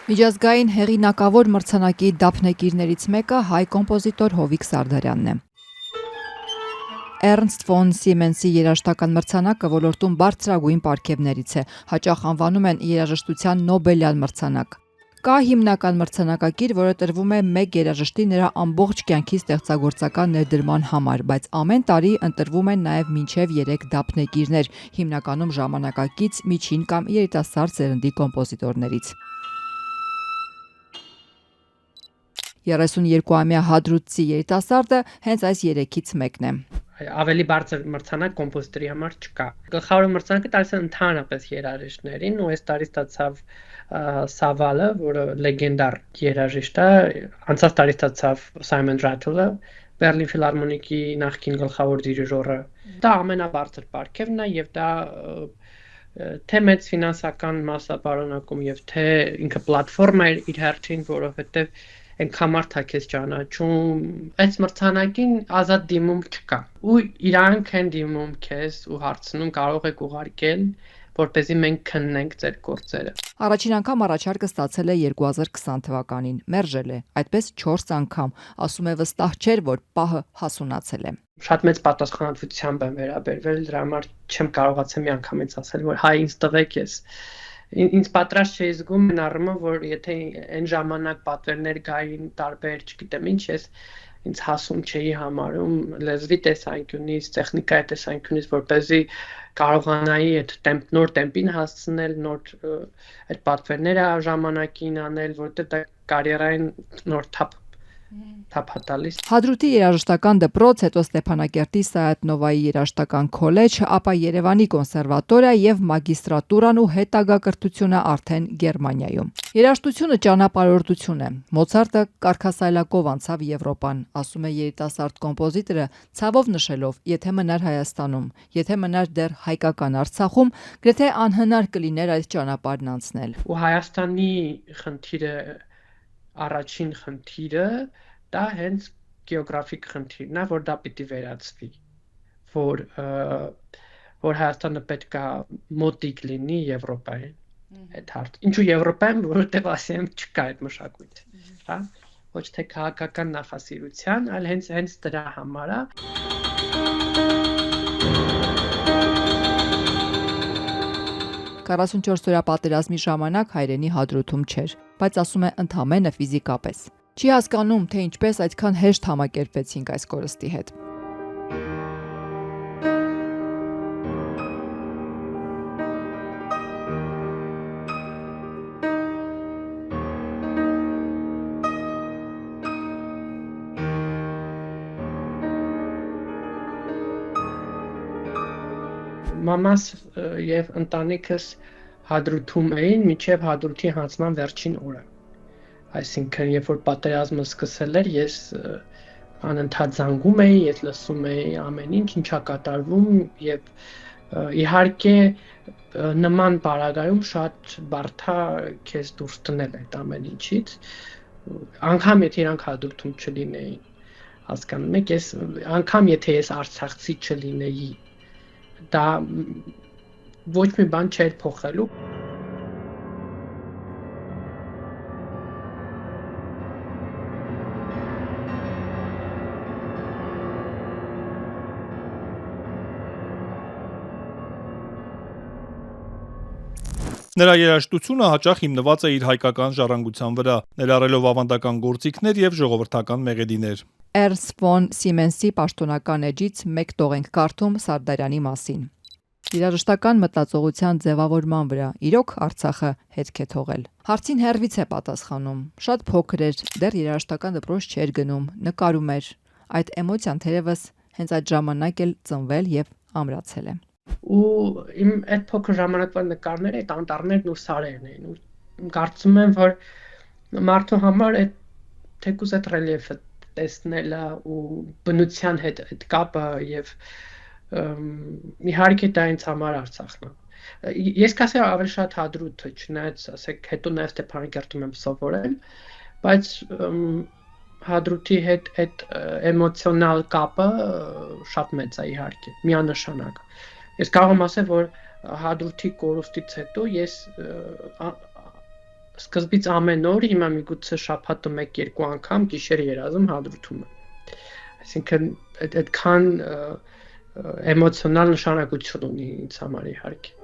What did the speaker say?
Միջազգային հեղինակավոր մրցանակի դափնեկիրներից մեկը հայ կոմպոզիտոր Հովիկ Սարդարյանն է։ Էռնստ ֆոն Սիմենսի երաժշտական մրցանակը ոլորտում բարձրագույն պարգևներից է, հաճախ անվանում են երաժշտության Նոբելյան մրցանակ։ Կա հիմնական մրցանակակիր, որը տրվում է մեկ երաժշտի նրա ամբողջ կյանքի ստեղծագործական ներդրման համար, բայց ամեն տարի ընտրվում են նաև մինչև 3 դափնեկիրներ, հիմնականում ժամանակակից, միջին կամ երիտասարդ սերնդի կոմպոզիտորներից։ 32-ամյա Հադրութցի երիտասարդը հենց այս 3-ից մեկն է։ Ավելի բարձր մրցանակ կոմպոզիտորի համար չկա։ Գլխավոր մրցանակը տալիս են ընդհանրապես երաժիշտներին, ու այս տարի ստացավ Սավալը, որը լեգենդար երաժիշտ է, անցած տարի ստացավ Սայմոն Ռաթլը, Բերլին ֆիլհարմոնիկի նախկին գլխավոր դիրիժորը։ Դա ամենաբարձր պարգևն է եւ դա թե մեծ ֆինանսական մասը պարունակում եւ թե ինքը պլատֆորմա է իր հերթին, որովհետեւ այնքան մարդ է քեզ ճանաչում, այս մրցանակին ազատ դիմում չկա։ Ու իրանք են դիմում քեզ ու հարցնում կարող եք ուղարկել, որպեսզի մենք քննենք ձեր գործերը։ Առաջին անգամ առաջարկը ստացել է 2020 թվականին, մերժել է, այդպես 4 անգամ, ասում է վստահ չէր, որ պահը հասունացել է։ Շատ մեծ պատասխանատվությամբ եմ վերաբերվել, դրա համար չեմ կարողացել միանգամից ասել, որ հայ ինձ տվեք ես։ Ինձ պատրաստ չէի զգում այն առումով, որ եթե այն ժամանակ պատվերներ գային տարբեր, չգիտեմ ինչ, ես ինձ հասուն չէի համարում լեզվի տեսանկյունից, տեխնիկայի տեսանկյունից, որպեսզի կարողանայի այդ նոր տեմպին հասցնել, նոր այդ պատվերները ժամանակին անել, որտեղ դա կարիերային նոր թափ հատալիս։ Հադրութի երաժշտական դպրոց, հետո Ստեփանակերտի Սայաթ Նովայի երաժշտական քոլեջ, ապա Երևանի կոնսերվատորիա եւ մագիստրատուրան ու հետագա կրթությունը արդեն Գերմանիայում։ Երաժշտությունը ճանապարհորդություն է։ Մոցարտը կարգասայլակով անցավ Եվրոպան, ասում է երիտասարդ կոմպոզիտորը, ցավով նշելով, եթե մնար Հայաստանում, եթե մնար դեռ հայկական Արցախում, գրեթե անհնար կլիներ այդ ճանապարհն անցնել։ Ու Հայաստանի խնդիրը առաջին խնդիրը դա հենց գեոգրաֆիկ խնդիրն է, որ դա պիտի վերացվի, որ Հայաստանը պետք է մոտիկ լինի Եվրոպային, այդ հարց։ Ինչու Եվրոպայում, որովհետև Ասիայում չկա այդ մշակույթը, հա, ոչ թե քաղաքական նախասիրության, այլ հենց դրա համար է։ 44-օրյա պատերազմի ժամանակ հայրենի Հադրութում չէր, բայց ասում է ընդամենը ֆիզիկապես։ Չի հասկանում, թե ինչպես այդքան հեշտ համակերպվեցինք այս կորստի հետ։ Մամաս եւ ընտանիքս Հադրութում էին մինչեւ Հադրութի հանձնման վերջին օրը։ Այսինքն, երբ որ պատերազմը սկսել էր, ես անընդհատ զանգում էի, ես լսում էի ամեն ինչա կատարվում եւ իհարկե նման պարագայում շատ բարդ է քեզ դուրս տնել այդ ամեն ինչից։ Անգամ եթե իրանք Հադրութում չլինեին, հասկանում եք, ես անգամ եթե ես արցախցի չլինեի, դա ոչ մի բան չէր փոխելու։ Նրա երաժշտությունը հաճախ հիմնված է իր հայկական ժառանգության վրա, ներառելով ավանդական գործիքներ եւ ժողովրդական մեղեդիներ։ Էռնստ ֆոն Սիմենսի պաշտոնական էջից մեկ տող ենք կարդում Սարդարյանի մասին։ Երաժշտական մտածողության ձևավորման վրա իրոք Արցախը հետք է թողել։ Հարցին հերվից է պատասխանում։ Շատ փոքր էր, դեռ երաժշտական դպրոց չէր գնում, նկարում էր։ Այդ էմոցիան թերևս հենց այդ ժամանակ էլ ծնվել եւ ամրացել է։ Ու իմ այդ փոքր ժամանակվա նկարները այդ անտառներն ու սարերն էին, ու կարծում եմ, որ մարդու համար այդ թեկուզ այդ ռելիեֆը տեսնելը ու բնության հետ այդ կապը եւ իհարկե դա ինձ համար Արցախն է։ Ես կասեի ավելի շատ Հադրութը, չնայած ասեք հետո նաեւ Ստեփանակերտում եմ սովորել, բայց Հադրութի հետ այդ էմոցիոնալ կապը շատ մեծ է իհարկե, միանշանակ։ Ես կարող եմ ասել, որ Հադրութի կորուստից հետո ես սկզբից ամեն օր, հիմա միգուցե շաբաթը 1-2 անգամ գիշեր երազում հադրութում եմ։ Այսինքն այդքան էմոցիոնալ նշանակություն ունի ինձ համար իհարկե։